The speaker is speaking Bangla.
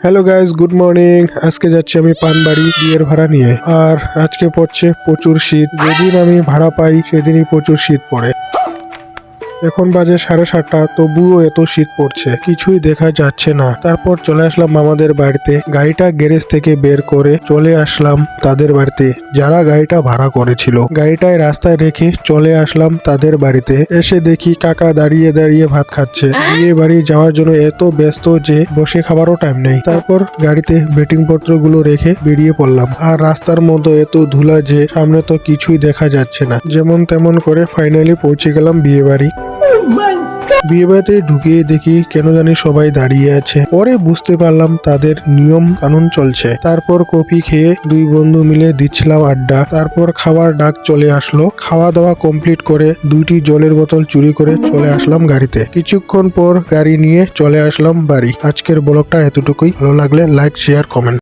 Hello guys, good morning. আজকে যাচ্ছি আমি পানবাড়ি বিয়ের ভাড়া নিয়ে। আর আজকে পড়ছে প্রচুর শীত। যেদিন আমি ভাড়া পাই সেদিনই প্রচুর শীত পড়ে। এখন বাজে 7:30, তবুও এত শীত পড়ছে, কিছুই দেখা যাচ্ছে না। তারপর চলে আসলাম মামাদের বাড়িতে। গাড়িটা গ্যারেজ থেকে বের করে চলে আসলাম তাদের বাড়িতে, যারা গাড়িটা ভাড়া করেছিল। গাড়িটায় রাস্তায় রেখে চলে আসলাম তাদের বাড়িতে। এসে দেখি কাকা দাঁড়িয়ে দাঁড়িয়ে ভাত খাচ্ছে। বিয়ে বাড়ি যাওয়ার জন্য এত ব্যস্ত যে বসে খাবারও টাইম নেই। তারপর গাড়িতে বেটিং পত্রগুলো রেখে বেরিয়ে পড়লাম। আর রাস্তার মধ্যে এত ধুলা যে সামনে তো কিছুই দেখা যাচ্ছে না। যেমন তেমন করে ফাইনালি পৌঁছে গেলাম বিয়ে বাড়ি। বিয়ে বাড়িতে ঢুকিয়ে দেখি কেন জানি সবাই দাঁড়িয়ে আছে। পরে বুঝতে পারলাম তাদের নিয়ম কানুন চলছে। তারপর কফি খেয়ে দুই বন্ধু মিলে দিচ্ছিলাম আড্ডা। তারপর খাওয়ার ডাক চলে আসলো। খাওয়া দাওয়া কমপ্লিট করে 2টি জলের বোতল চুরি করে চলে আসলাম গাড়িতে। কিছুক্ষণ পর গাড়ি নিয়ে চলে আসলাম বাড়ি। আজকের ব্লগটা এতটুকুই। ভালো লাগলে লাইক, শেয়ার, কমেন্ট।